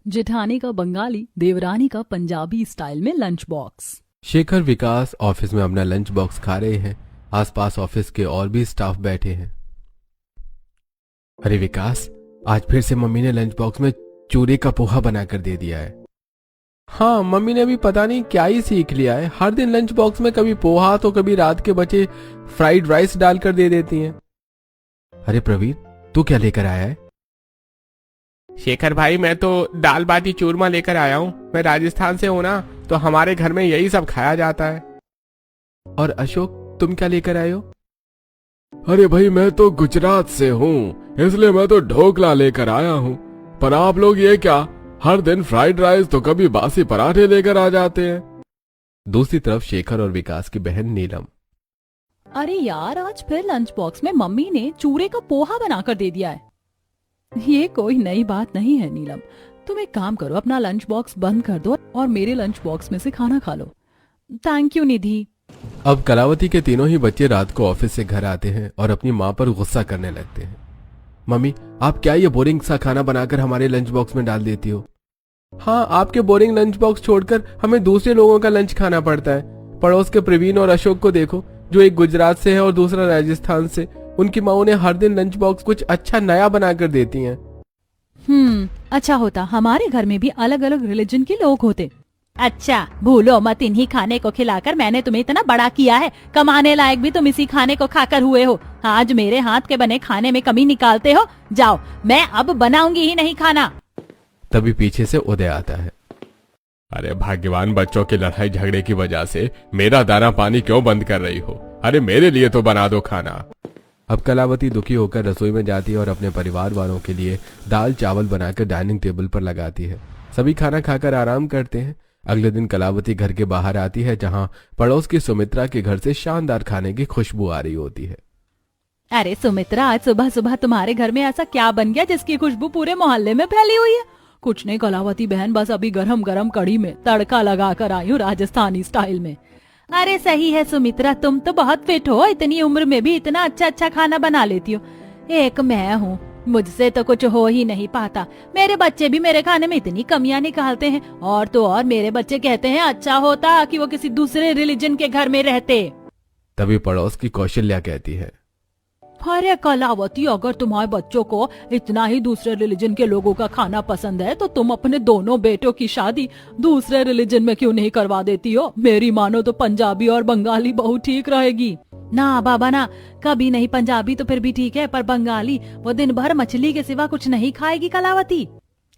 जेठानी का बंगाली, देवरानी का पंजाबी स्टाइल में लंच बॉक्स। शेखर विकास ऑफिस में अपना लंच बॉक्स खा रहे हैं। आसपास ऑफिस के और भी स्टाफ बैठे हैं। अरे विकास, आज फिर से मम्मी ने लंच बॉक्स में चूरे का पोहा बनाकर दे दिया है। हाँ, मम्मी ने भी पता नहीं क्या ही सीख लिया है। हर दिन लंच बॉक्स में कभी पोहा तो कभी रात के बचे फ्राइड राइस डालकर दे देती हैं। अरे प्रवीण, तू क्या लेकर आया है? शेखर भाई, मैं तो दाल बाटी चूरमा लेकर आया हूँ। मैं राजस्थान से हूँ ना, तो हमारे घर में यही सब खाया जाता है। और अशोक, तुम क्या लेकर आए हो? अरे भाई, मैं तो गुजरात से हूँ, इसलिए मैं तो ढोकला लेकर आया हूँ। पर आप लोग ये क्या, हर दिन फ्राइड राइस तो कभी बासी पराठे लेकर आ जाते हैं। दूसरी तरफ शेखर और विकास की बहन नीलम। अरे यार, आज फिर लंच बॉक्स में मम्मी ने चूरे का पोहा बनाकर दे दिया है। ये कोई नई बात नहीं है नीलम। तुम एक काम करो, अपना लंच बॉक्स बंद कर दो और मेरे लंच बॉक्स में से खाना खा लो। थैंक यू निधि। अब कलावती के तीनों ही बच्चे रात को ऑफिस से घर आते हैं और अपनी माँ पर गुस्सा करने लगते हैं। मम्मी, आप क्या ये बोरिंग सा खाना बनाकर हमारे लंच बॉक्स में डाल देती हो? हाँ, आपके बोरिंग लंच बॉक्स छोड़कर हमें दूसरे लोगों का लंच खाना पड़ता है। पड़ोस के प्रवीण और अशोक को देखो, जो एक गुजरात से है और दूसरा राजस्थान से। उनकी माँ ने हर दिन लंच बॉक्स कुछ अच्छा नया बनाकर देती हैं। अच्छा होता हमारे घर में भी अलग अलग रिलीजन के लोग होते। अच्छा, भूलो मत, इन्हीं खाने को खिलाकर मैंने तुम्हें इतना बड़ा किया है। कमाने लायक भी तुम इसी खाने को खाकर हुए हो। आज मेरे हाथ के बने खाने में कमी निकालते हो। जाओ, मैं अब बनाऊंगी ही नहीं खाना। तभी पीछे से उदय आता है। अरे भाग्यवान बच्चों के लड़ाई झगड़े की वजह से मेरा दाना पानी क्यों बंद कर रही हो? अरे मेरे लिए तो बना दो खाना। अब कलावती दुखी होकर रसोई में जाती है और अपने परिवार वालों के लिए दाल चावल बनाकर डाइनिंग टेबल पर लगाती है। सभी खाना खाकर आराम करते हैं। अगले दिन कलावती घर के बाहर आती है, जहां पड़ोस की सुमित्रा के घर से शानदार खाने की खुशबू आ रही होती है। अरे सुमित्रा, आज सुबह सुबह तुम्हारे घर में ऐसा क्या बन गया जिसकी खुशबू पूरे मोहल्ले में फैली हुई है? कुछ नहीं कलावती बहन, बस अभी गरम गरम कढ़ी में तड़का लगा कर आई हूँ राजस्थानी स्टाइल में। अरे सही है सुमित्रा, तुम तो बहुत फिट हो, इतनी उम्र में भी इतना अच्छा अच्छा खाना बना लेती हो। एक मैं हूँ, मुझसे तो कुछ हो ही नहीं पाता। मेरे बच्चे भी मेरे खाने में इतनी कमियां निकालते हैं, और तो और मेरे बच्चे कहते हैं अच्छा होता कि वो किसी दूसरे रिलीजन के घर में रहते। तभी पड़ोस की कौशल्या कहती है, अरे कलावती, अगर तुम्हारे बच्चों को इतना ही दूसरे रिलीजन के लोगों का खाना पसंद है तो तुम अपने दोनों बेटों की शादी दूसरे रिलीजन में क्यों नहीं करवा देती हो? मेरी मानो तो पंजाबी और बंगाली बहू ठीक रहेगी। ना बाबा ना, कभी नहीं। पंजाबी तो फिर भी ठीक है, पर बंगाली वो दिन भर मछली के सिवा कुछ नहीं खाएगी कलावती।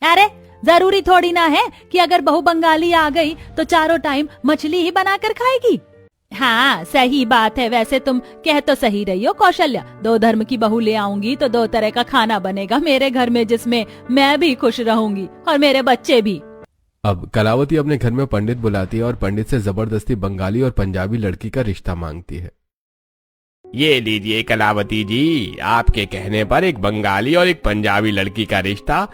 अरे जरूरी थोड़ी ना है कि अगर बहू बंगाली आ गई तो चारों टाइम मछली ही बनाकर खाएगी। हाँ सही बात है। वैसे तुम कह तो सही रही हो कौशल्या, दो धर्म की बहू ले आऊंगी तो दो तरह का खाना बनेगा मेरे घर में, जिसमें मैं भी खुश रहूंगी और मेरे बच्चे भी। अब कलावती अपने घर में पंडित बुलाती है और पंडित से जबरदस्ती बंगाली और पंजाबी लड़की का रिश्ता मांगती है। ये लीजिए कलावती जी, आपके कहने पर एक बंगाली और एक पंजाबी लड़की का रिश्ता।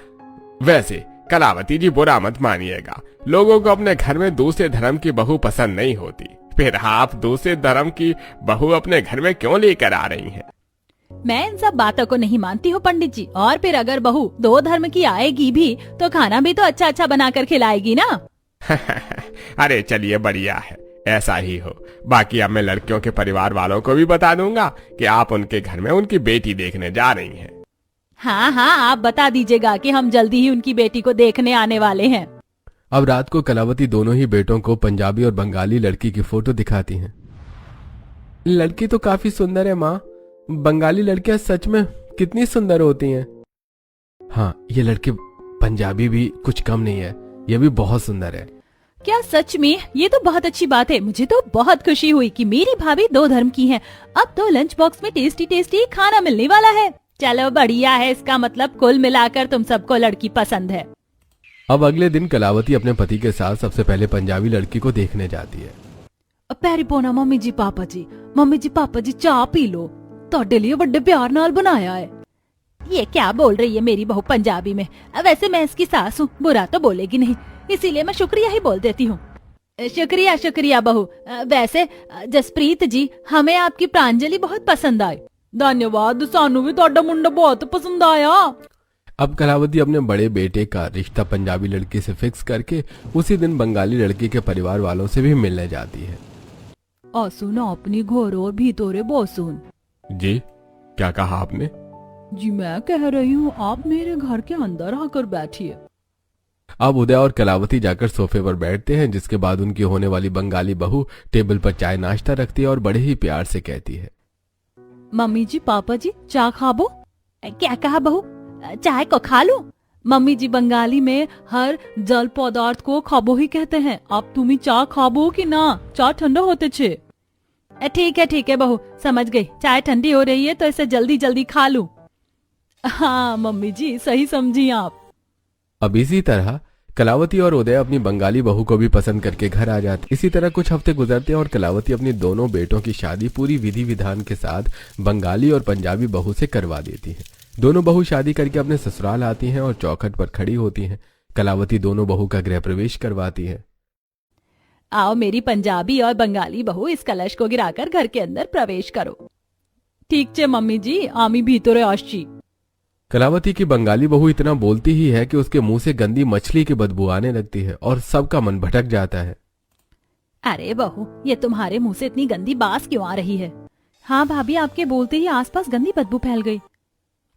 वैसे कलावती जी, बुरा मत मानिएगा, लोगों को अपने घर में दूसरे धर्म की बहू पसंद नहीं होती। फिर आप दूसरे धर्म की बहू अपने घर में क्यों लेकर आ रही हैं? मैं इन सब बातों को नहीं मानती हूँ पंडित जी। और फिर अगर बहू दो धर्म की आएगी भी तो खाना भी तो अच्छा अच्छा बनाकर खिलाएगी ना। अरे चलिए, बढ़िया है, ऐसा ही हो। बाकी अब मैं लड़कियों के परिवार वालों को भी बता दूंगा कि आप उनके घर में उनकी बेटी देखने जा रही हैं। हाँ हाँ, आप बता दीजिएगा कि हम जल्दी ही उनकी बेटी को देखने आने वाले हैं। अब रात को कलावती दोनों ही बेटों को पंजाबी और बंगाली लड़की की फोटो दिखाती हैं। लड़की तो काफी सुंदर है माँ, बंगाली लड़कियां सच में कितनी सुंदर होती हैं। हाँ, ये लड़की पंजाबी भी कुछ कम नहीं है, ये भी बहुत सुंदर है। क्या सच में? ये तो बहुत अच्छी बात है। मुझे तो बहुत खुशी हुई कि मेरी भाभी दो धर्म की है। अब तो लंच बॉक्स में टेस्टी टेस्टी खाना मिलने वाला है। चलो बढ़िया है, इसका मतलब कुल मिलाकर तुम सबको लड़की पसंद है। अब अगले दिन कलावती अपने पति के साथ सबसे पहले पंजाबी लड़की को देखने जाती है। पैरी पोना मम्मी जी पापा जी चाह पी लो, तोड़े लिए बड़े प्यार नाल बनाया है। ये क्या बोल रही है मेरी बहू पंजाबी में? वैसे मैं इसकी सास हूँ, बुरा तो बोलेगी नहीं, इसीलिए मैं शुक्रिया ही बोल देती हूँ। शुक्रिया शुक्रिया बहू। वैसे जसप्रीत जी, हमें आपकी प्रांजलि बहुत पसंद आई। धन्यवाद, सानू भी तोड़ा मुंडा बहुत पसंद आया। अब कलावती अपने बड़े बेटे का रिश्ता पंजाबी लड़की से फिक्स करके उसी दिन बंगाली लड़की के परिवार वालों से भी मिलने जाती है। असुन अपनी घोर और भीतोरे बोसुन। जी, क्या कहा आपने? जी मैं कह रही हूँ आप मेरे घर के अंदर आकर बैठिए। अब उदय और कलावती जाकर सोफे पर बैठते हैं, जिसके बाद उनकी होने वाली बंगाली बहू टेबल पर चाय नाश्ता रखती है और बड़े ही प्यार से कहती है, मम्मी जी पापा जी चाय खाबो। क्या कहा बहू, चाय को खा लूं? मम्मी जी बंगाली में हर जल पदार्थ को खाबो ही कहते हैं। अब तुम्ही चाय खाबो कि ना? चाय ठंडा होते छे। ठीक है बहू, समझ गई। चाय ठंडी हो रही है तो इसे जल्दी जल्दी खा लूं। हाँ मम्मी जी, सही समझी आप। अब इसी तरह कलावती और उदय अपनी बंगाली बहू को भी पसंद करके घर आ जाते। इसी तरह कुछ हफ्ते गुजरते हैं और कलावती अपनी दोनों बेटों की शादी पूरी विधि विधान के साथ बंगाली और पंजाबी बहू से करवा देती है। दोनों बहू शादी करके अपने ससुराल आती हैं और चौखट पर खड़ी होती हैं। कलावती दोनों बहू का गृह प्रवेश करवाती है। आओ मेरी पंजाबी और बंगाली बहू, इस कलश को गिराकर घर के अंदर प्रवेश करो। ठीक छे मम्मी जी, आमी भीतरे आसची। कलावती की बंगाली बहू इतना बोलती ही है कि उसके मुंह से गंदी मछली की बदबू आने लगती है और सबका मन भटक जाता है। अरे बहू, ये तुम्हारे मुंह से इतनी गंदी बास क्यों आ रही है? हाँ भाभी, आपके बोलते ही आसपास गंदी बदबू फैल गई।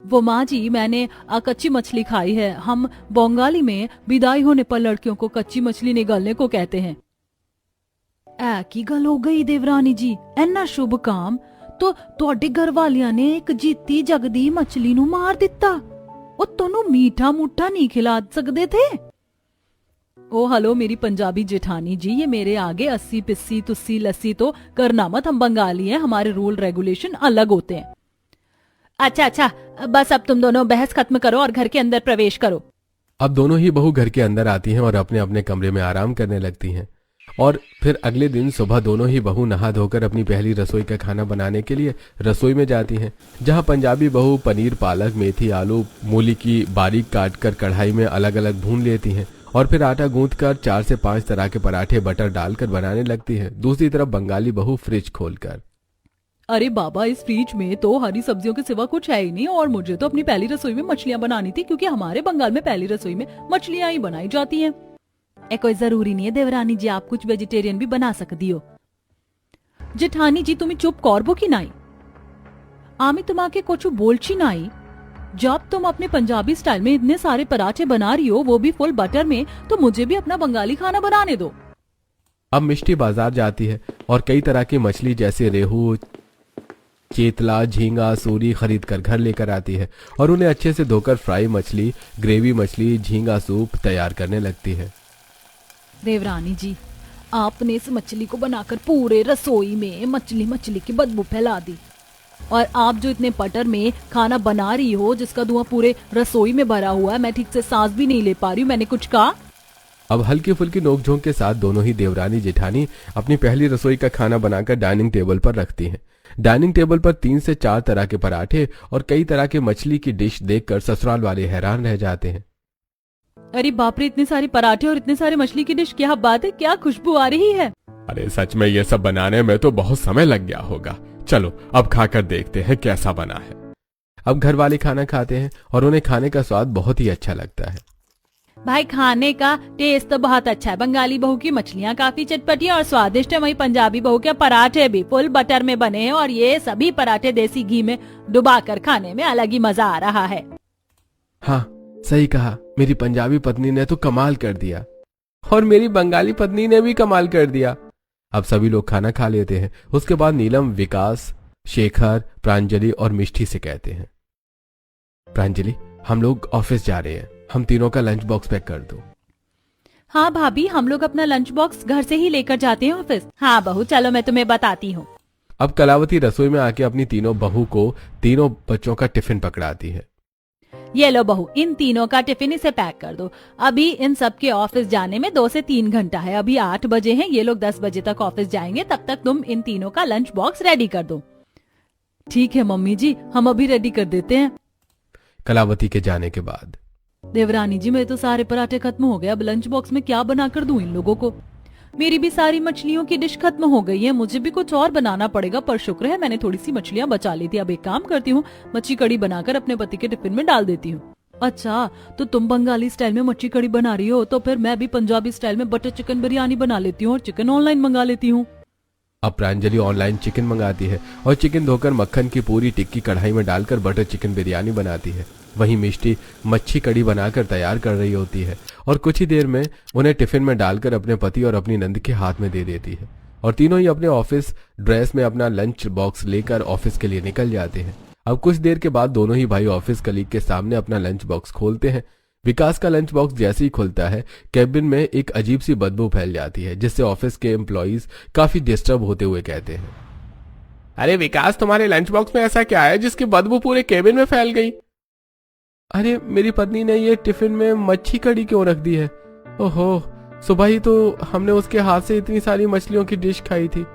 वो माँ जी, मैंने कच्ची मछली खाई है। हम बंगाली में विदाई होने पर लड़कियों को कच्ची मछली निगलने को कहते हैं। की गल हो गई देवरानी जी, इन्ना शुभ काम तो ਤੁਹਾਡੇ घर वालिया ने एक जीती जगदी मछली नु मार दिता। ਉਹ ਤੁਹਾਨੂੰ मीठा मुठा नहीं खिला सकते थे? ओ हेलो मेरी पंजाबी जेठानी जी, ये मेरे आगे अस्सी पिस्सी तुस्सी लस्सी तो करना मत। हम बंगाली हैं, हमारे रूल रेगुलेशन अलग होते हैं। अच्छा, बस अब तुम दोनों बहस खत्म करो और घर के अंदर प्रवेश करो। अब दोनों ही बहू घर के अंदर आती हैं और अपने अपने कमरे में आराम करने लगती हैं। और फिर अगले दिन सुबह दोनों ही बहू नहा धोकर अपनी पहली रसोई का खाना बनाने के लिए रसोई में जाती हैं, जहां पंजाबी बहू पनीर, पालक, मेथी, आलू, मूली की बारीक काटकर कढ़ाई में अलग अलग भून लेती हैं और फिर आटा गूंथकर 4 से 5 तरह के पराठे बटर डालकर बनाने लगती है। दूसरी तरफ बंगाली बहू फ्रिज खोलकर, अरे बाबा, इस फ्रिज में तो हरी सब्जियों के सिवा कुछ है ही नहीं और मुझे तो अपनी पहली रसोई में मछलियां बनानी थी, क्योंकि हमारे बंगाल में पहली रसोई में मछलियां ही बनाई जाती हैं। कोई जरूरी नहीं है देवरानी जी, आप कुछ वेजिटेरियन भी बना सकती हो। जेठानी जी तुम्हें चुप करबो की नाई? आमी तुम्हाके कुछ बोलची नाई? जब तुम अपने पंजाबी स्टाइल में इतने सारे पराठे बना रही हो, वो भी फुल बटर में, तो मुझे भी अपना बंगाली खाना बनाने दो। अब मिष्टी बाजार जाती है और कई तरह की मछली जैसे रेहू, चेतला, झींगा, सूरी खरीद कर घर लेकर आती है और उन्हें अच्छे से धोकर फ्राई मछली, ग्रेवी मछली, झींगा सूप तैयार करने लगती है। देवरानी जी, आपने इस मछली को बनाकर पूरे रसोई में मछली की बदबू फैला दी, और आप जो इतने बटर में खाना बना रही हो जिसका धुआं पूरे रसोई में भरा हुआ है, मैं ठीक से सांस भी नहीं ले पा रही हूँ। मैंने कुछ कहा? अब हल्की फुल्की नोकझोंक के साथ दोनों ही देवरानी जेठानी अपनी पहली रसोई का खाना बनाकर डाइनिंग टेबल पर रखती हैं। डाइनिंग टेबल पर 3 से 4 तरह के पराठे और कई तरह के मछली की डिश देखकर ससुराल वाले हैरान रह जाते हैं। अरे बाप रे, इतने सारे पराठे और इतने सारे मछली की डिश, क्या बात है, क्या खुशबू आ रही है। अरे सच में ये सब बनाने में तो बहुत समय लग गया होगा। चलो अब खाकर देखते हैं कैसा बना है। अब घर वाले खाना खाते हैं और उन्हें खाने का स्वाद बहुत ही अच्छा लगता है। भाई खाने का टेस्ट तो बहुत अच्छा है। बंगाली बहू की मछलियाँ काफी चटपटी और स्वादिष्ट है, वहीं पंजाबी बहू के पराठे भी फुल बटर में बने हैं और ये सभी पराठे देसी घी में डुबाकर खाने में अलग ही मजा आ रहा है। हाँ सही कहा, मेरी पंजाबी पत्नी ने तो कमाल कर दिया और मेरी बंगाली पत्नी ने भी कमाल कर दिया। अब सभी लोग खाना खा लेते हैं। उसके बाद नीलम, विकास, शेखर, प्रांजलि और मिष्टी से कहते हैं, प्रांजलि हम लोग ऑफिस जा रहे हैं, हम तीनों का लंच बॉक्स पैक कर दो। हाँ भाभी, हम लोग अपना लंच बॉक्स घर से ही लेकर जाते हैं ऑफिस। हाँ बहू, चलो मैं तुम्हें बताती हूँ। अब कलावती रसोई में आके अपनी तीनों बहू को तीनों बच्चों का टिफिन पकड़ाती है। ये लो बहू, इन तीनों का टिफिन इसे पैक कर दो। अभी इन सब के ऑफिस जाने में 2 से 3 घंटा है। अभी 8 बजे हैं, ये लोग 10 बजे तक ऑफिस जाएंगे, तब तक तुम इन तीनों का लंच बॉक्स रेडी कर दो। ठीक है मम्मी जी, हम अभी रेडी कर देते हैं। कलावती के जाने के बाद, देवरानी जी मेरे तो सारे पराठे खत्म हो गए, अब लंच बॉक्स में क्या बना कर दूं इन लोगों को? मेरी भी सारी मछलियों की डिश खत्म हो गई है, मुझे भी कुछ और बनाना पड़ेगा, पर शुक्र है मैंने थोड़ी सी मछलियां बचा ली थी। अब एक काम करती हूँ, मच्छी कड़ी बनाकर अपने पति के टिफिन में डाल देती हूँ। अच्छा, तो तुम बंगाली स्टाइल में मच्छी कड़ी बना रही हो, तो फिर मैं भी पंजाबी स्टाइल में बटर चिकन बिरयानी बना लेती हूँ और चिकन ऑनलाइन मंगा लेती हूँ। अब प्रांजलि ऑनलाइन चिकन मंगाती है और चिकन धोकर मक्खन की पूरी टिक्की कढ़ाई में डालकर बटर चिकन बिरयानी बनाती है। वहीं मिष्टी मच्छी कड़ी बनाकर तैयार कर रही होती है और कुछ ही देर में उन्हें टिफिन में डालकर अपने पति और अपनी नंद के हाथ में दे देती है और तीनों ही अपने ऑफिस ड्रेस में अपना लंच बॉक्स लेकर ऑफिस के लिए निकल जाते हैं। अब कुछ देर के बाद दोनों ही भाई ऑफिस कलीग के सामने अपना लंच बॉक्स खोलते हैं। विकास का लंच बॉक्स जैसे ही खुलता है, केबिन में एक अजीब सी बदबू फैल जाती है, जिससे ऑफिस के एम्प्लॉइज काफी डिस्टर्ब होते हुए कहते हैं, अरे विकास, तुम्हारे लंच बॉक्स में ऐसा क्या है जिसकी बदबू पूरे केबिन में फैल गई? अरे मेरी पत्नी ने ये टिफिन में मच्छी कड़ी क्यों रख दी है? ओहो, सुबह ही तो हमने उसके हाथ से इतनी सारी मछलियों की डिश खाई थी।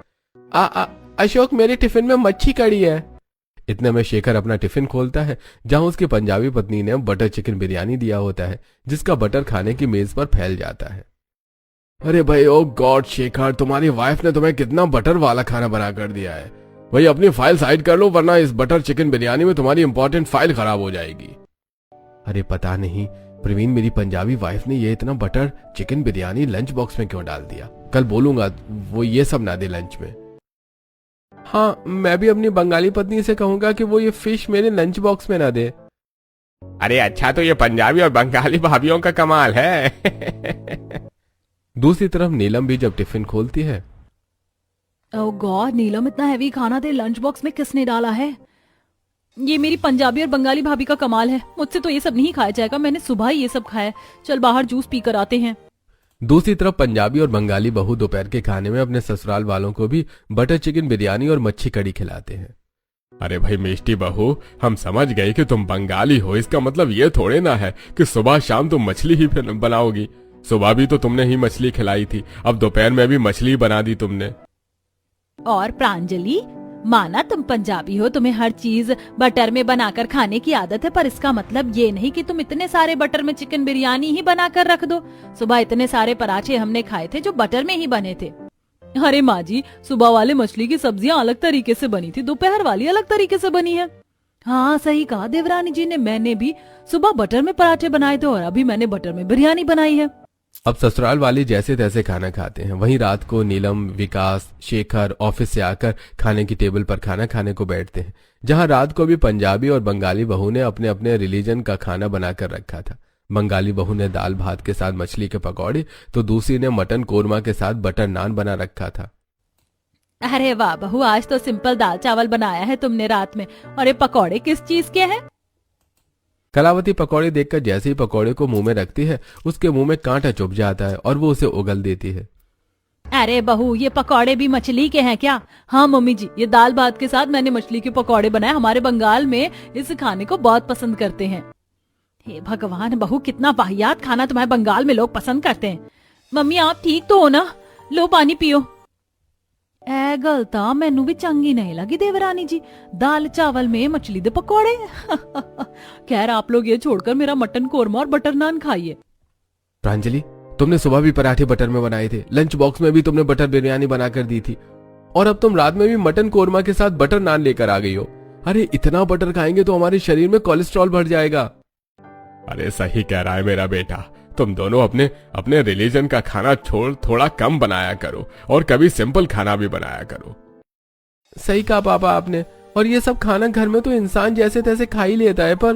अशोक, मेरे टिफिन में मच्छी कड़ी है। इतने में शेखर अपना टिफिन खोलता है, जहां उसकी पंजाबी पत्नी ने बटर चिकन बिरयानी दिया होता है, जिसका बटर खाने की मेज पर फैल जाता है। अरे भाई, ओ गॉड शेखर, तुम्हारी वाइफ ने तुम्हें कितना बटर वाला खाना बना कर दिया है। भाई अपनी फाइल साइड कर लो, वरना इस बटर चिकन बिरयानी में तुम्हारी इंपॉर्टेंट फाइल खराब हो जाएगी। अरे पता नहीं प्रवीण, मेरी पंजाबी वाइफ ने ये इतना butter chicken biryani lunch box में क्यों डाल दिया। कल बोलूंगा वो ये सब ना दे लंच में। हाँ, मैं भी अपनी बंगाली पत्नी से कहूंगा कि वो ये फिश मेरे लंच बॉक्स में ना दे। अरे अच्छा, तो ये पंजाबी और बंगाली भाभीियों का कमाल है। दूसरी तरफ नीलम भी जब टिफिन खोलती है, ओह गॉड, नीलम, इतना हैवी खाना तेरे लंच बॉक्स में किसने डाला है? ये मेरी पंजाबी और बंगाली भाभी का कमाल है। मुझसे तो ये सब नहीं खाया जाएगा, मैंने सुबह ही ये सब खाया। चल बाहर जूस पी कर आते हैं। दूसरी तरफ पंजाबी और बंगाली बहू दोपहर के खाने में अपने ससुराल वालों को भी बटर चिकन बिरयानी और मच्छी कड़ी खिलाते हैं। अरे भाई मिष्टी बहू, हम समझ गए कि तुम बंगाली हो, इसका मतलब ये थोड़े ना है कि सुबह शाम तुम मछली ही बनाओगी। सुबह भी तो तुमने ही मछली खिलाई थी, अब दोपहर में भी मछली बना दी तुमने। और प्रांजलि, माना तुम पंजाबी हो, तुम्हें हर चीज बटर में बनाकर खाने की आदत है, पर इसका मतलब ये नहीं कि तुम इतने सारे बटर में चिकन बिरयानी ही बनाकर रख दो। सुबह इतने सारे पराठे हमने खाए थे जो बटर में ही बने थे। अरे माँ जी, सुबह वाले मछली की सब्जियां अलग तरीके से बनी थी, दोपहर वाली अलग तरीके से बनी है। हाँ सही कहा देवरानी जी ने, मैंने भी सुबह बटर में पराठे बनाए थे और अभी मैंने बटर में बिरयानी बनाई है। अब ससुराल वाले जैसे तैसे खाना खाते हैं। वहीं रात को नीलम, विकास, शेखर ऑफिस से आकर खाने की टेबल पर खाना खाने को बैठते हैं, जहां रात को भी पंजाबी और बंगाली बहू ने अपने अपने रिलीजन का खाना बनाकर रखा था। बंगाली बहू ने दाल भात के साथ मछली के पकौड़े, तो दूसरी ने मटन कोरमा के साथ बटर नान बना रखा था। अरे वाह बहू, आज तो सिंपल दाल चावल बनाया है तुमने रात में। और ये पकौड़े किस चीज के हैं? कलावती पकौड़े देखकर जैसे ही पकौड़े को मुंह में रखती है, उसके मुंह में कांटा चुभ जाता है और वो उसे उगल देती है। अरे बहू, ये पकौड़े भी मछली के हैं क्या? हाँ मम्मी जी, ये दाल भात के साथ मैंने मछली के पकौड़े बनाए। हमारे बंगाल में इस खाने को बहुत पसंद करते हैं। हे भगवान बहू, कितना वाहियात खाना तुम्हारे बंगाल में लोग पसंद करते हैं। मम्मी आप ठीक तो हो ना? लो पानी पियो। ए गलता, मैनू भी चंगी नहीं लगी देवरानी जी, दाल चावल में मछली दे पकौड़े। खैर आप लोग ये छोड़कर मेरा मटन कोरमा और बटर नान खाइए। प्रांजलि, तुमने सुबह भी पराठे बटर में बनाए थे, लंच बॉक्स में भी तुमने बटर बिरयानी बनाकर दी थी, और अब तुम रात में भी मटन कोरमा के साथ बटर नान लेकर आ गई हो। अरे इतना बटर खाएंगे तो हमारे शरीर में कोलेस्ट्रॉल बढ़ जाएगा। अरे सही कह रहा है मेरा बेटा, तुम दोनों अपने अपने रिलीजन का खाना छोड़ थोड़ा कम बनाया करो और कभी सिंपल खाना भी बनाया करो। सही कहा पापा आपने, और ये सब खाना घर में तो इंसान जैसे तैसे खा ही लेता है, पर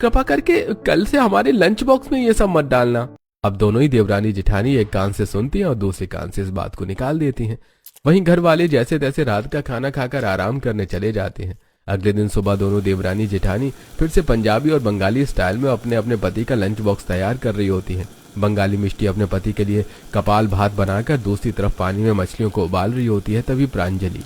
कृपा करके कल से हमारे लंच बॉक्स में ये सब मत डालना। अब दोनों ही देवरानी जिठानी एक कान से सुनती हैं और दूसरे कान से इस बात को निकाल देती हैं। वहीं घर वाले जैसे तैसे रात का खाना खाकर आराम करने चले जाते हैं। अगले दिन सुबह दोनों देवरानी जेठानी फिर से पंजाबी और बंगाली स्टाइल में अपने अपने पति का लंच बॉक्स तैयार कर रही होती हैं। बंगाली मिष्टी अपने पति के लिए कपाल भात बनाकर दूसरी तरफ पानी में मछलियों को उबाल रही होती है। तभी प्रांजलि,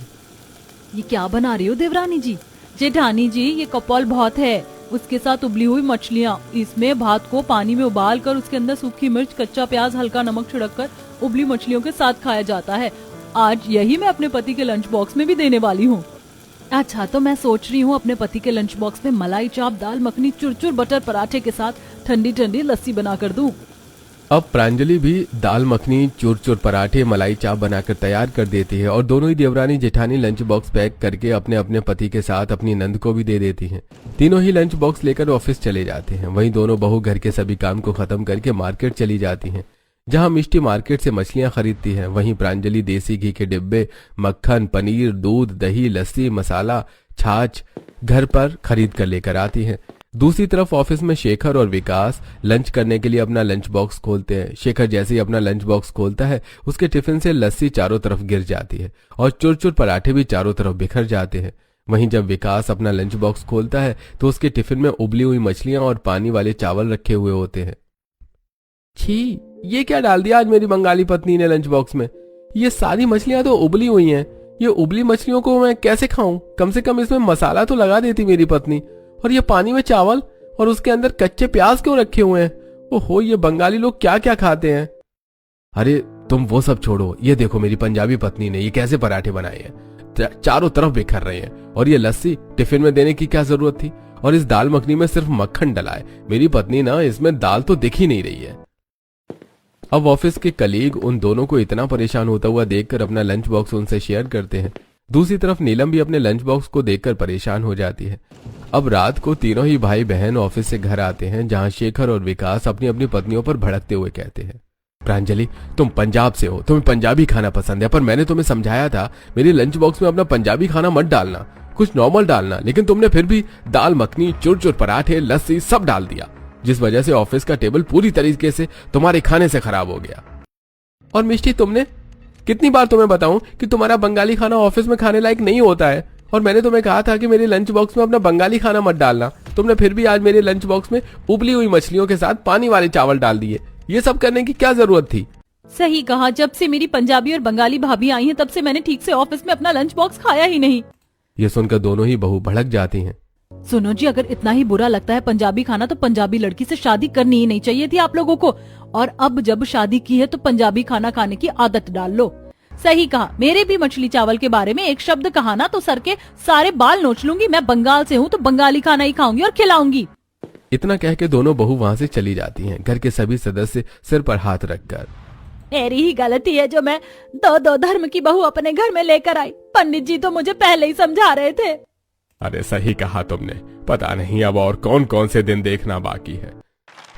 ये क्या बना रही हो देवरानी जी? जेठानी जी, ये कपाल भात है, उसके साथ उबली हुई मछलियाँ। इसमें भात को पानी में उबाल कर उसके अंदर सूखी मिर्च, कच्चा प्याज, हल्का नमक छिड़ककर उबली मछलियों के साथ खाया जाता है। आज यही मैं अपने पति के लंच बॉक्स में भी देने वाली हूँ। अच्छा, तो मैं सोच रही हूँ अपने पति के लंच बॉक्स में मलाई चाप, दाल मखनी, चुरचुर बटर पराठे के साथ ठंडी ठंडी लस्सी बना कर दूं। अब प्रांजलि भी दाल मखनी, चूर चूर पराठे, मलाई चाप बनाकर तैयार कर देती है और दोनों ही Devrani Jethani lunch box pack करके अपने अपने पति के साथ अपनी नंद को भी दे देती हैं। तीनों ही लंच बॉक्स लेकर ऑफिस चले जाते हैं। वहीं दोनों बहू घर के सभी काम को खत्म करके मार्केट चली जाती हैं, जहां मिष्टी मार्केट से मछलियां खरीदती है। वहीं प्रांजलि देसी घी के डिब्बे, मक्खन, पनीर, दूध, दही, लस्सी, मसाला, छाछ घर पर खरीद कर लेकर आती है। दूसरी तरफ ऑफिस में शेखर और विकास लंच करने के लिए अपना लंच बॉक्स खोलते हैं। शेखर जैसे ही अपना लंच बॉक्स खोलता है, उसके टिफिन से लस्सी चारों तरफ गिर जाती है और चुर-चुर पराठे भी चारों तरफ बिखर जाते हैं। वहीं जब विकास अपना लंच बॉक्स खोलता है तो उसके टिफिन में उबली हुई मछलियां और पानी वाले चावल रखे हुए होते हैं। छी, ये क्या डाल दिया आज मेरी बंगाली पत्नी ने लंच बॉक्स में? ये सारी मछलियां तो उबली हुई हैं। ये उबली मछलियों को मैं कैसे खाऊं? कम से कम इसमें मसाला तो लगा देती मेरी पत्नी। और ये पानी में चावल और उसके अंदर कच्चे प्याज क्यों रखे हुए हैं? ओहो, ये बंगाली लोग क्या क्या खाते हैं? अरे तुम वो सब छोड़ो, ये देखो मेरी पंजाबी पत्नी ने ये कैसे पराठे बनाए हैं, चारों तरफ बिखर रहे हैं। और ये लस्सी टिफिन में देने की क्या जरूरत थी? और इस दाल मखनी में सिर्फ मक्खन डला है। मेरी पत्नी ना, इसमें दाल तो दिख ही नहीं रही है। अब ऑफिस के कलीग उन दोनों को इतना परेशान होता हुआ देखकर अपना लंच बॉक्स उनसे शेयर करते हैं। दूसरी तरफ नीलम भी अपने लंच बॉक्स को देखकर परेशान हो जाती है। अब रात को तीनों ही भाई बहन ऑफिस से घर आते हैं, जहां शेखर और विकास अपनी अपनी पत्नियों पर भड़कते हुए कहते हैं, प्रांजलि तुम पंजाब से हो, तुम्हें पंजाबी खाना पसंद है, पर मैंने तुम्हें समझाया था मेरे लंच बॉक्स में अपना पंजाबी खाना मत डालना, कुछ नॉर्मल डालना, लेकिन तुमने फिर भी दाल मखनी, चुर चुर पराठे, लस्सी सब डाल दिया, जिस वजह से ऑफिस का टेबल पूरी तरीके से तुम्हारे खाने से खराब हो गया। और मिष्टी, तुमने कितनी बार तुम्हें बताऊं कि तुम्हारा बंगाली खाना ऑफिस में खाने लायक नहीं होता है, और मैंने तुम्हें कहा था कि मेरे लंच बॉक्स में अपना बंगाली खाना मत डालना। तुमने फिर भी आज मेरे लंच बॉक्स में उबली हुई मछलियों के साथ पानी वाले चावल डाल दिए। ये सब करने की क्या जरूरत थी? सही कहा, जब से मेरी पंजाबी और बंगाली भाभी आई हैं तब से मैंने ठीक से ऑफिस में अपना लंच बॉक्स खाया ही नहीं। ये सुनकर दोनों ही बहू भड़क जाती हैं। सुनो जी, अगर इतना ही बुरा लगता है पंजाबी खाना तो पंजाबी लड़की से शादी करनी ही नहीं चाहिए थी आप लोगों को। और अब जब शादी की है तो पंजाबी खाना खाने की आदत डाल लो। सही कहा, मेरे भी मछली चावल के बारे में एक शब्द कहा ना तो सर के सारे बाल नोच लूंगी। मैं बंगाल से हूँ तो बंगाली खाना ही खाऊंगी और खिलाऊंगी। इतना कह के दोनों बहू वहाँ से चली जाती हैं, घर के सभी सदस्य सिर पर हाथ रखकर। मेरी ही गलती है जो मैं दो धर्म की बहू अपने घर में लेकर आई। पंडित जी तो मुझे पहले ही समझा रहे थे। अरे सही कहा तुमने, पता नहीं अब और कौन कौन से दिन देखना बाकी है।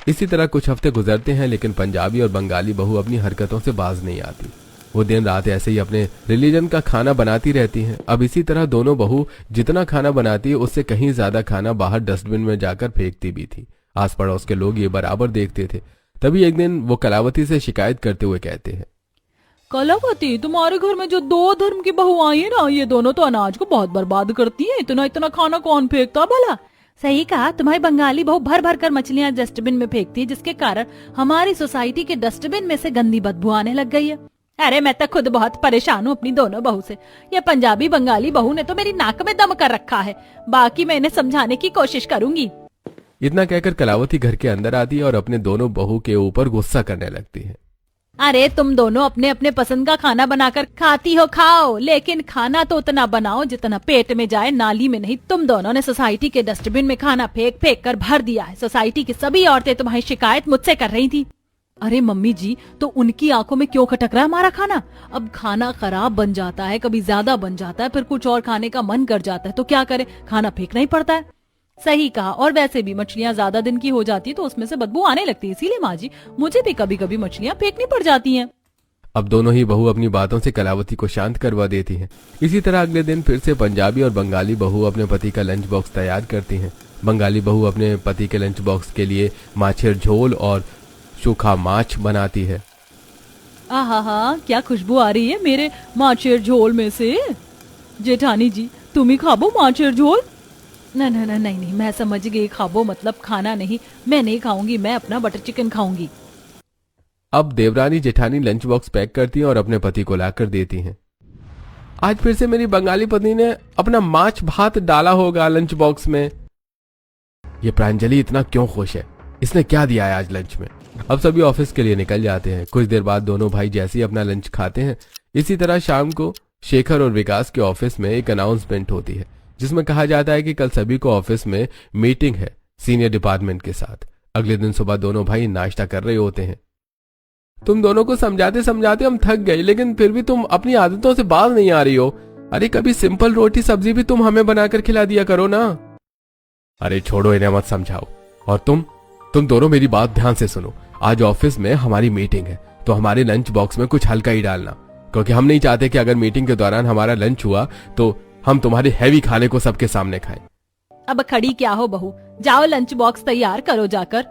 इसी तरह कुछ हफ्ते गुजरते हैं, लेकिन पंजाबी और बंगाली बहू अपनी हरकतों से बाज नहीं आती। वो दिन रात ऐसे ही अपने रिलीजन का खाना बनाती रहती हैं। अब इसी तरह दोनों बहू जितना खाना बनाती है उससे कहीं ज्यादा खाना बाहर डस्टबिन में जाकर फेंकती भी थी। आस पड़ोस के लोग ये बराबर देखते थे। तभी एक दिन वो कलावती से शिकायत करते हुए कहते हैं, कलावती, तुम्हारे घर में जो दो धर्म की बहू आई है ना, ये दोनों तो अनाज को बहुत बर्बाद करती हैं। इतना इतना खाना कौन फेंकता भला? सही कहा, तुम्हारी बंगाली बहू भर भर कर मछलियां डस्टबिन में फेंकती है, जिसके कारण हमारी सोसाइटी के डस्टबिन में से गंदी बदबू आने लग गई है। अरे मैं तो खुद बहुत परेशान हूँ अपनी दोनों बहू से। ये पंजाबी बंगाली बहू ने तो मेरी नाक में दम कर रखा है। बाकी मैं इन्हें समझाने की कोशिश करूंगी। इतना कहकर कलावती घर के अंदर आती है और अपने दोनों बहू के ऊपर गुस्सा करने लगती है। अरे तुम दोनों अपने अपने पसंद का खाना बनाकर खाती हो, खाओ, लेकिन खाना तो उतना बनाओ जितना पेट में जाए, नाली में नहीं। तुम दोनों ने सोसाइटी के डस्टबिन में खाना फेंक फेंक कर भर दिया है। सोसाइटी की सभी औरतें तुम्हारी शिकायत मुझसे कर रही थी। अरे मम्मी जी, तो उनकी आंखों में क्यों खटक रहा है हमारा खाना? अब खाना खराब बन जाता है, कभी ज्यादा बन जाता है, फिर कुछ और खाने का मन कर जाता है, तो क्या करे, खाना फेंकना ही पड़ता है। सही कहा, और वैसे भी मछलियां ज्यादा दिन की हो जाती है तो उसमें से बदबू आने लगती है। इसीलिए माँ जी, मुझे भी कभी कभी मछलियां फेंकनी पड़ जाती हैं। अब दोनों ही बहू अपनी बातों से कलावती को शांत करवा देती हैं। इसी तरह अगले दिन फिर से पंजाबी और बंगाली बहू अपने पति का लंच बॉक्स तैयार करती हैं। बंगाली बहू अपने पति के लंच बॉक्स के लिए माछेर झोल और सूखा माछ बनाती है। आहा, क्या खुशबू आ रही है मेरे माछेर झोल में से। जेठानी जी, तुम ही खाबो माछेर झोल? नहीं, मैं समझ गई, खाबो मतलब खाना नहीं। मैं नहीं खाऊंगी, मैं अपना बटर चिकन खाऊंगी। अब Devrani Jethani lunch box pack करती हैं और अपने पति को लाकर देती हैं। आज फिर से मेरी बंगाली पत्नी ने अपना माछ भात डाला होगा लंच बॉक्स में। ये प्रांजलि इतना क्यों खुश है? इसने क्या दिया है आज लंच में? अब सभी ऑफिस के लिए निकल जाते हैं। कुछ देर बाद दोनों भाई जैसे ही अपना लंच खाते हैं, इसी तरह शाम को शेखर और विकास के ऑफिस में एक अनाउंसमेंट होती है, जिसमें कहा जाता है कि कल सभी को ऑफिस में मीटिंग है सीनियर डिपार्टमेंट के साथ। अगले दिन सुबह दोनों भाई नाश्ता कर रहे होते हैं। तुम दोनों को समझाते समझाते हम थक गए, लेकिन फिर भी तुम अपनी आदतों से बाज नहीं आ रही हो। अरे कभी सिंपल रोटी सब्जी भी तुम हमें बनाकर खिला दिया करो ना। अरे छोड़ो, इन्हें मत समझाओ। और तुम दोनों मेरी बात ध्यान से सुनो। आज ऑफिस में हमारी मीटिंग है, तो हमारे लंच बॉक्स में कुछ हल्का ही डालना, क्योंकि हम नहीं चाहते कि अगर मीटिंग के दौरान हमारा लंच हुआ तो हम तुम्हारे हैवी खाने को सबके सामने खाएं। अब खड़ी क्या हो बहू, जाओ लंच बॉक्स तैयार करो जाकर।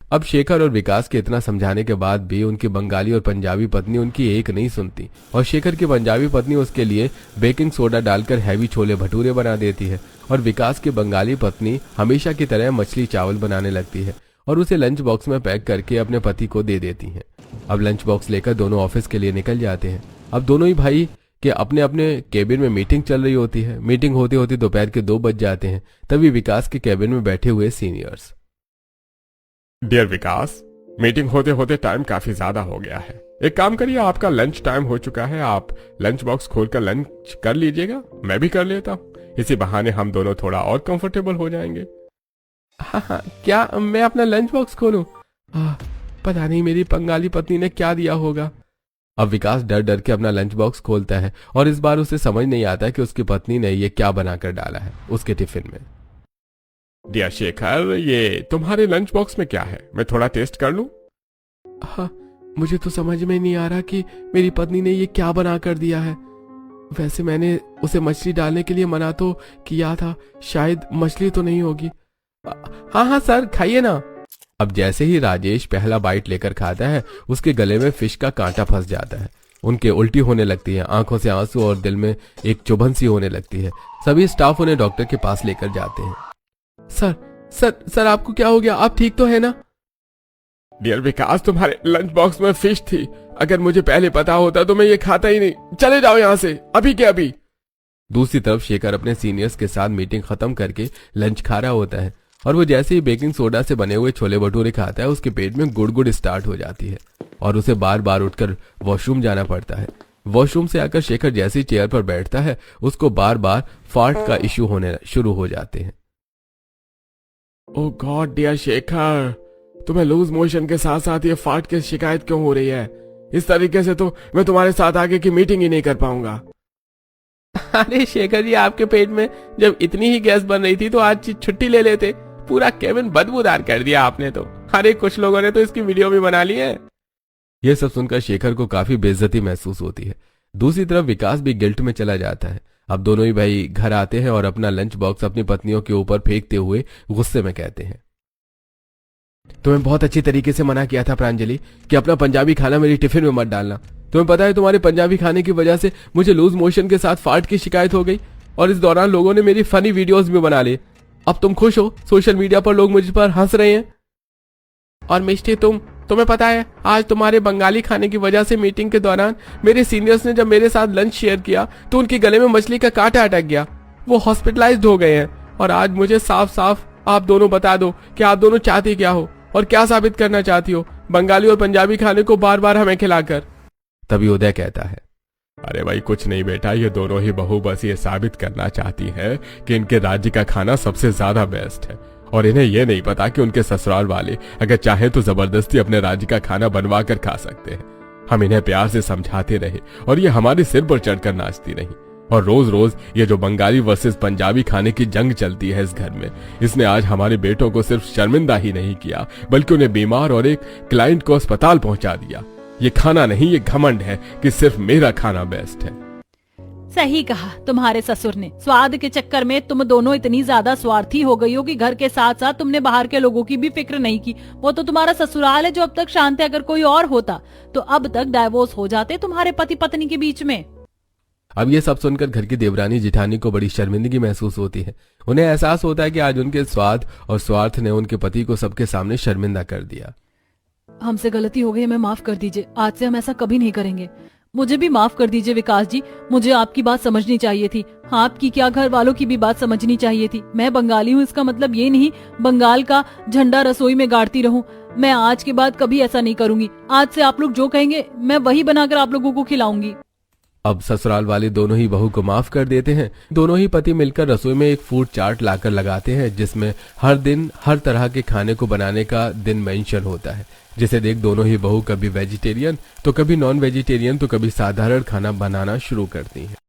अब शेखर और विकास के इतना समझाने के बाद भी उनकी बंगाली और पंजाबी पत्नी उनकी एक नहीं सुनती, और शेखर की पंजाबी पत्नी उसके लिए बेकिंग सोडा डालकर हैवी छोले भटूरे बना देती है, और विकास की बंगाली पत्नी हमेशा की तरह मछली चावल बनाने लगती है और उसे लंच बॉक्स में पैक करके अपने पति को दे देती हैं। अब लंच बॉक्स लेकर दोनों ऑफिस के लिए निकल जाते हैं। अब दोनों ही भाई के अपने अपने केबिन में मीटिंग चल रही होती है। मीटिंग होते होते दोपहर के 2 बज जाते हैं। तभी विकास के केबिन में बैठे हुए सीनियर्स, डियर विकास, मीटिंग होते होते टाइम काफी ज्यादा हो गया है। एक काम करिए, आपका लंच टाइम हो चुका है, आप लंच बॉक्स खोलकर लंच कर लीजिएगा, मैं भी कर लेता हूँ। इसी बहाने हम दोनों थोड़ा और कंफर्टेबल हो जाएंगे। हाँ, क्या मैं अपना लंच बॉक्स खोलूं? पता नहीं मेरी बंगाली पत्नी ने क्या दिया होगा। अब विकास डर डर के अपना लंच बॉक्स खोलता है और इस बार उसे समझ नहीं आता कि उसकी पत्नी ने ये क्या बनाकर डाला है उसके टिफिन में। डियर शेखर, ये तुम्हारे लंच बॉक्स में क्या है? मैं थोड़ा टेस्ट कर लूं? हाँ, मुझे तो समझ में नहीं आ रहा कि मेरी पत्नी ने ये क्या बना कर दिया है। वैसे मैंने उसे मछली डालने के लिए मना तो किया था, शायद मछली तो नहीं होगी। हाँ हाँ सर, खाइए ना। अब जैसे ही राजेश पहला बाइट लेकर खाता है, उसके गले में फिश का कांटा फंस जाता है। उनके उल्टी होने लगती है, आंखों से आंसू और दिल में एक चुभन सी होने लगती है। सभी स्टाफ उन्हें डॉक्टर के पास लेकर जाते हैं। सर सर सर आपको क्या हो गया? आप ठीक तो है ना? डियर विकास, तुम्हारे लंच बॉक्स में फिश थी। अगर मुझे पहले पता होता तो मैं ये खाता ही नहीं। चले जाओ यहाँ से, अभी के अभी। दूसरी तरफ शेखर अपने सीनियर्स के साथ मीटिंग खत्म करके लंच खा रहा होता है, और वो जैसे ही बेकिंग सोडा से बने हुए छोले भटूरे खाता है, उसके पेट में गुड़गुड़ स्टार्ट हो जाती है और उसे बार बार उठकर वॉशरूम जाना पड़ता है। वॉशरूम से आकर शेखर जैसे ही चेयर पर बैठता है, उसको बार बार फार्ट का इश्यू होने शुरू हो जाते हैं। ओह गॉड डियर शेखर, तुम्हें लूज मोशन के साथ साथ ये फार्ट की शिकायत क्यों हो रही है? इस तरीके से तो मैं तुम्हारे साथ आगे की मीटिंग ही नहीं कर पाऊंगा। अरे शेखर जी, आपके पेट में जब इतनी ही गैस बन रही थी तो आज छुट्टी ले लेते। पूरा केबिन बदबूदार कर दिया आपने तो। अरे कुछ लोगों ने तो इसकी वीडियो भी बना ली है। यह सब सुनकर शेखर को काफी बेइज्जती महसूस होती है। दूसरी तरफ विकास भी गिल्ट में चला जाता है। अब दोनों ही भाई घर आते हैं और अपना लंच बॉक्स अपनी पत्नियों के ऊपर फेंकते हुए गुस्से में कहते हैं, तुम्हें बहुत अच्छी तरीके से मना किया था प्रांजलि कि अपना पंजाबी खाना मेरी टिफिन में मत डालना। तुम्हें पता है तुम्हारे पंजाबी खाने की वजह से मुझे लूज मोशन के साथ फार्ट की शिकायत हो गई, और इस दौरान लोगों ने मेरी फनी वीडियोस भी बना लिए। अब तुम खुश हो? सोशल मीडिया पर लोग मुझ पर हंस रहे हैं। और मिष्टी, तुम्हें पता है आज तुम्हारे बंगाली खाने की वजह से मीटिंग के दौरान मेरे सीनियर्स ने जब मेरे साथ लंच शेयर किया तो उनके गले में मछली का कांटा अटक गया। वो हॉस्पिटलाइज्ड हो गए हैं। और आज मुझे साफ साफ आप दोनों बता दो कि आप दोनों चाहती क्या हो और क्या साबित करना चाहती हो बंगाली और पंजाबी खाने को बार बार हमें खिलाकर। तभी उदय कहता है, अरे भाई कुछ नहीं बेटा, ये दोनों ही बहू बस ये साबित करना चाहती है कि इनके राज्य का खाना सबसे ज्यादा बेस्ट है, और इन्हें ये नहीं पता कि उनके ससुराल वाले अगर चाहे तो जबरदस्ती अपने राज्य का खाना बनवा कर खा सकते हैं। हम इन्हें प्यार से समझाते रहे और ये हमारे सिर पर चढ़कर नाचती रही, और रोज रोज ये जो बंगाली वर्सेस पंजाबी खाने की जंग चलती है इस घर में, इसने आज हमारे बेटों को सिर्फ शर्मिंदा ही नहीं किया बल्कि उन्हें बीमार और एक क्लाइंट को अस्पताल पहुंचा दिया। ये खाना नहीं, ये घमंड है कि सिर्फ मेरा खाना बेस्ट है। सही कहा तुम्हारे ससुर ने। स्वाद के चक्कर में तुम दोनों इतनी ज्यादा स्वार्थी हो गई हो कि घर के साथ साथ तुमने बाहर के लोगों की भी फिक्र नहीं की। वो तो तुम्हारा ससुराल है जो अब तक शांत है। अगर कोई और होता तो अब तक डाइवोर्स हो जाते तुम्हारे पति पत्नी के बीच में। अब ये सब सुनकर घर की देवरानी जिठानी को बड़ी शर्मिंदगी महसूस होती है। उन्हें एहसास होता है कि आज उनके स्वाद और स्वार्थ ने उनके पति को सबके सामने शर्मिंदा कर दिया। हमसे गलती हो गई, हमें माफ कर दीजिए। आज से हम ऐसा कभी नहीं करेंगे। मुझे भी माफ कर दीजिए विकास जी। मुझे आपकी बात समझनी चाहिए थी। आपकी क्या, घर वालों की भी बात समझनी चाहिए थी। मैं बंगाली हूँ, इसका मतलब ये नहीं बंगाल का झंडा रसोई में गाड़ती रहूं। मैं आज के बाद कभी ऐसा नहीं करूंगी। आज से आप लोग जो कहेंगे मैं वही बनाकर आप लोगों को खिलाऊंगी। अब ससुराल वाले दोनों ही बहू को माफ कर देते हैं। दोनों ही पति मिलकर रसोई में एक फूड चार्ट लाकर लगाते हैं जिसमें हर दिन हर तरह के खाने को बनाने का दिन मेंशन होता है। जिसे देख दोनों ही बहू कभी वेजिटेरियन तो कभी नॉन वेजिटेरियन तो कभी साधारण खाना बनाना शुरू करती हैं।